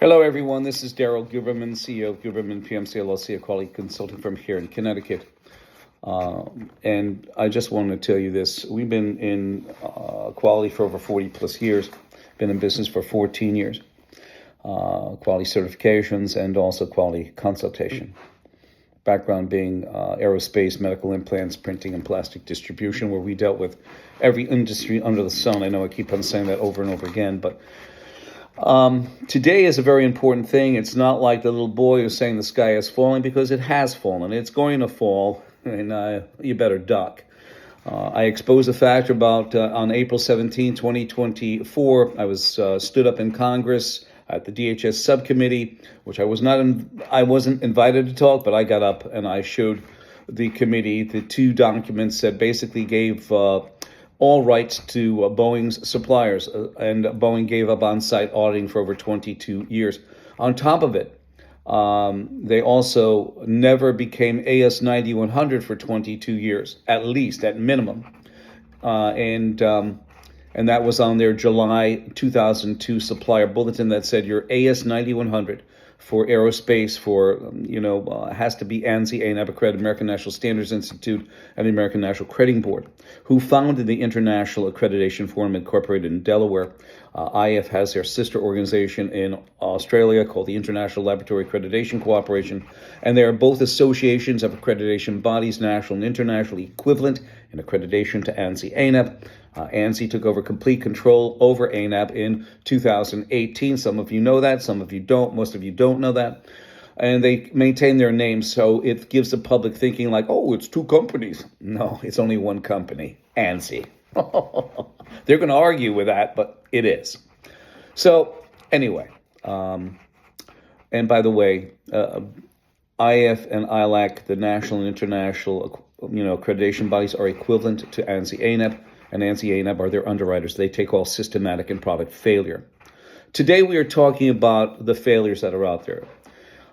Hello, everyone. This is Daryl Guberman, CEO of Guberman PMC LLC, a quality consulting firm here in Connecticut. And I just want to tell you this. We've been in quality for over 40 plus years, been in business for 14 years, quality certifications and also quality consultation. Background being aerospace, medical implants, printing, and plastic distribution, where we dealt with every industry under the sun. I know I keep on saying that over and over again, but today is a very important thing. It's not like the little boy who's saying the sky is falling, because it has fallen. It's going to fall, and you better duck. I exposed a fact about on April 17, 2024, I was stood up in Congress at the DHS subcommittee, which I wasn't invited to talk, but I got up and I showed the committee the two documents that basically gave all rights to Boeing's suppliers, and Boeing gave up on-site auditing for over 22 years. On top of it, they also never became AS 9100 for 22 years, at least, at minimum. And that was on their July 2002 supplier bulletin that said your AS 9100 for aerospace has to be ANSI, ANAB accredited, American National Standards Institute, and the American National Crediting Board, who founded the International Accreditation Forum Incorporated in Delaware. IF has their sister organization in Australia called the International Laboratory Accreditation Cooperation, and they are both associations of accreditation bodies, national and international, equivalent in accreditation to ANSI, ANAB. ANSI took over complete control over ANAB in 2018. Some of you know that, some of you don't, most of you don't know that. And they maintain their name, so it gives the public thinking like, oh, it's two companies. No, it's only one company, ANSI. They're going to argue with that, but it is. So anyway, and by the way, IF and ILAC, the national and international accreditation bodies, are equivalent to ANSI, ANAB. And ANSI, ANAB are their underwriters. They take all systematic and product failure. Today we are talking about the failures that are out there.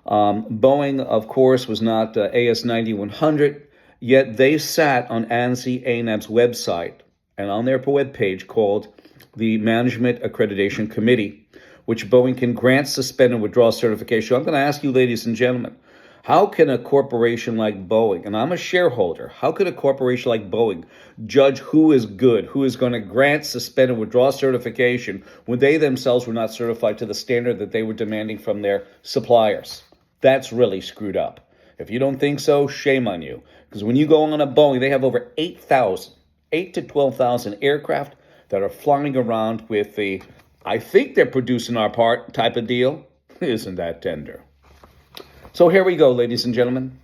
Boeing, of course, was not AS 9100, yet they sat on ANSI, ANAB's website and on their webpage called the Management Accreditation Committee, which Boeing can grant, suspend, and withdraw certification. I'm going to ask you, ladies and gentlemen, how can a corporation like Boeing, and I'm a shareholder, how could a corporation like Boeing judge who is good, who is going to grant, suspend, and withdraw certification when they themselves were not certified to the standard that they were demanding from their suppliers? That's really screwed up. If you don't think so, shame on you. Because when you go on a Boeing, they have over 8,000, 8 to 12,000 aircraft that are flying around with the, I think they're producing our part type of deal. Isn't that tender? So here we go, ladies and gentlemen.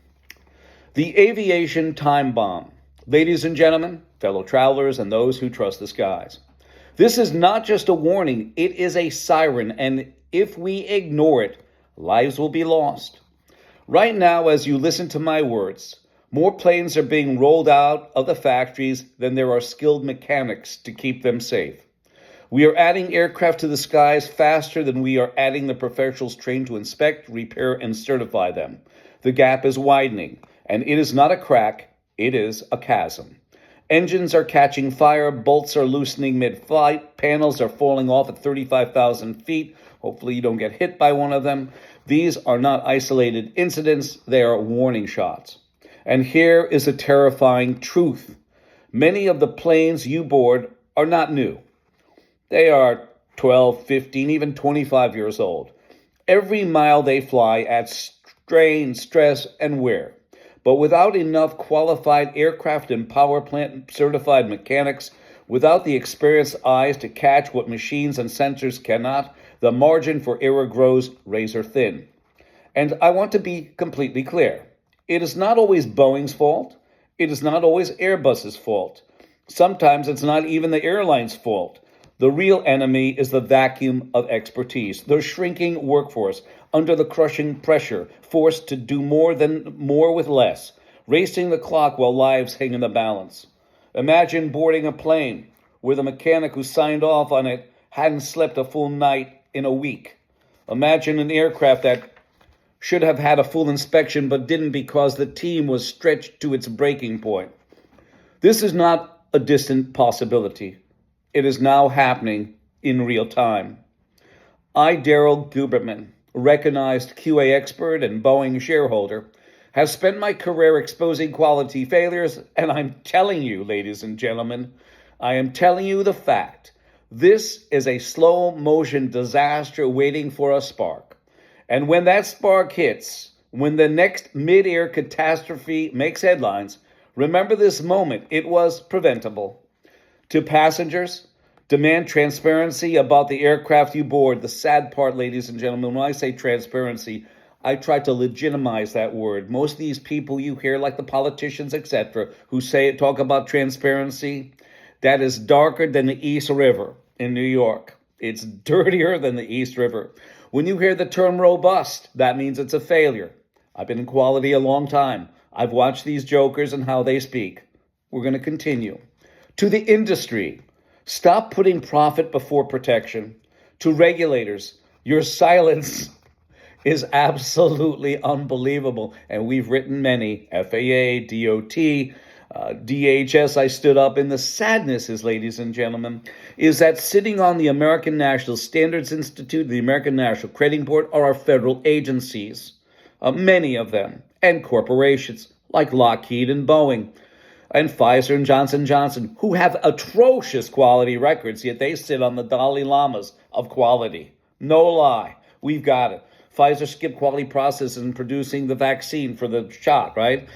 The aviation time bomb. Ladies and gentlemen, fellow travelers, and those who trust the skies. This is not just a warning, it is a siren, and if we ignore it, lives will be lost. Right now, as you listen to my words, more planes are being rolled out of the factories than there are skilled mechanics to keep them safe. We are adding aircraft to the skies faster than we are adding the professionals trained to inspect, repair, and certify them. The gap is widening, and it is not a crack, it is a chasm. Engines are catching fire, bolts are loosening mid-flight, panels are falling off at 35,000 feet. Hopefully you don't get hit by one of them. These are not isolated incidents, they are warning shots. And here is a terrifying truth. Many of the planes you board are not new. They are 12, 15, even 25 years old. Every mile they fly adds strain, stress, and wear. But without enough qualified aircraft and power plant certified mechanics, without the experienced eyes to catch what machines and sensors cannot, the margin for error grows razor thin. And I want to be completely clear. It is not always Boeing's fault. It is not always Airbus's fault. Sometimes it's not even the airline's fault. The real enemy is the vacuum of expertise, the shrinking workforce under the crushing pressure, forced to do more with less, racing the clock while lives hang in the balance. Imagine boarding a plane where the mechanic who signed off on it hadn't slept a full night in a week. Imagine an aircraft that should have had a full inspection but didn't because the team was stretched to its breaking point. This is not a distant possibility. It is now happening in real time. I, Daryl Guberman, recognized QA expert and Boeing shareholder, have spent my career exposing quality failures, and I'm telling you, ladies and gentlemen, I am telling you the fact. This is a slow motion disaster waiting for a spark. And when that spark hits, when the next mid-air catastrophe makes headlines, remember this moment. It was preventable. To passengers, demand transparency about the aircraft you board. The sad part, ladies and gentlemen, when I say transparency, I try to legitimize that word. Most of these people you hear, like the politicians, etc., who talk about transparency, that is darker than the East River in New York. It's dirtier than the East River. When you hear the term robust, that means it's a failure. I've been in quality a long time. I've watched these jokers and how they speak. We're going to continue. To the industry, stop putting profit before protection. To regulators, your silence is absolutely unbelievable. And we've written many, FAA, DOT, DHS. I stood up, and the sadness is, ladies and gentlemen, is that sitting on the American National Standards Institute, the American National Crediting Board, are our federal agencies, many of them, and corporations like Lockheed and Boeing, and Pfizer and Johnson & Johnson, who have atrocious quality records, yet they sit on the Dalai Lamas of quality. No lie. We've got it. Pfizer skipped quality processes in producing the vaccine for the shot, right?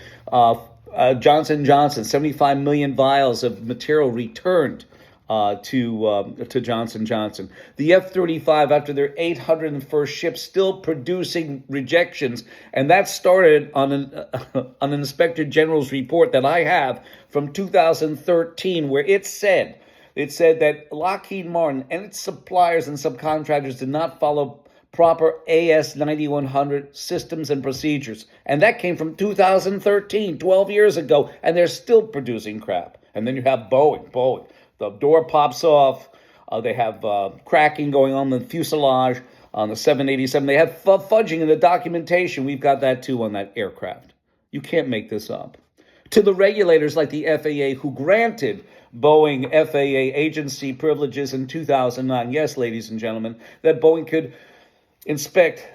Johnson & Johnson, 75 million vials of material returned to Johnson & Johnson. The F-35, after their 801st ship, still producing rejections. And that started on an Inspector General's report that I have from 2013, where it said that Lockheed Martin and its suppliers and subcontractors did not follow proper AS9100 systems and procedures. And that came from 2013, 12 years ago, and they're still producing crap. And then you have Boeing. The door pops off. They have cracking going on the fuselage on the 787. They have fudging in the documentation. We've got that too on that aircraft. You can't make this up. To the regulators like the FAA, who granted Boeing FAA agency privileges in 2009. Yes, ladies and gentlemen, that Boeing could inspect,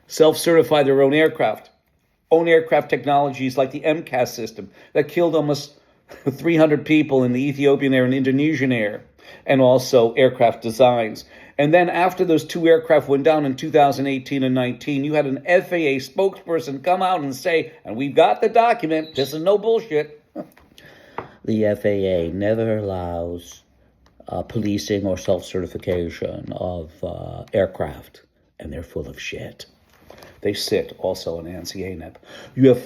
self-certify their own aircraft technologies like the MCAS system that killed almost 300 people in the Ethiopian Air and Indonesian Air, and also aircraft designs. And then after those two aircraft went down in 2018 and 19, you had an FAA spokesperson come out and say, and we've got the document, this is no bullshit. The FAA never allows policing or self-certification of aircraft, and they're full of shit. They sit also in ANSI ANEP. You have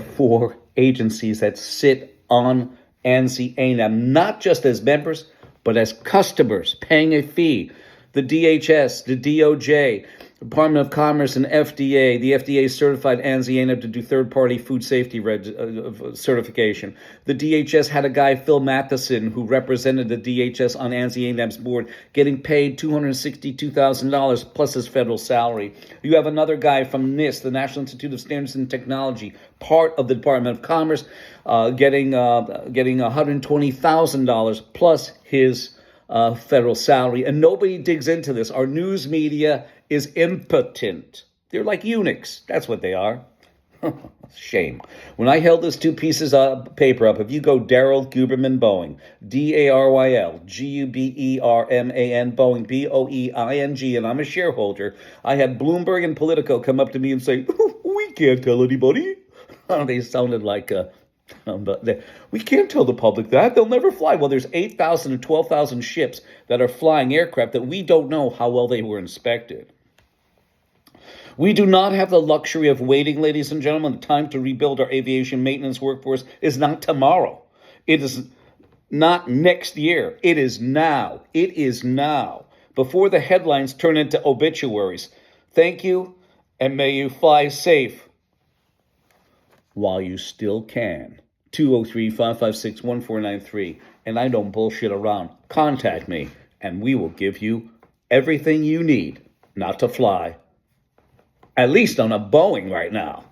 four agencies that sit on ANSI ANEP, not just as members, but as customers paying a fee. The DHS, the DOJ, Department of Commerce, and FDA. The FDA certified ANSI ANEP to do third-party food safety certification. The DHS had a guy, Phil Matheson, who represented the DHS on ANSI ANEP's board, getting paid $262,000 plus his federal salary. You have another guy from NIST, the National Institute of Standards and Technology, part of the Department of Commerce, getting $120,000 plus his federal salary. And nobody digs into this. Our news media is impotent. They're like eunuchs. That's what they are. Shame. When I held those two pieces of paper up, if you go Daryl Guberman Boeing, Daryl Guberman Boeing, Boeing, and I'm a shareholder, I had Bloomberg and Politico come up to me and say, we can't tell anybody. They sounded like we can't tell the public that. They'll never fly. Well, there's 8,000 and 12,000 ships that are flying aircraft that we don't know how well they were inspected. We do not have the luxury of waiting, ladies and gentlemen. The time to rebuild our aviation maintenance workforce is not tomorrow. It is not next year. It is now. It is now. Before the headlines turn into obituaries. Thank you, and may you fly safe while you still can. 203-556-1493. And I don't bullshit around. Contact me, and we will give you everything you need not to fly. At least on a Boeing right now.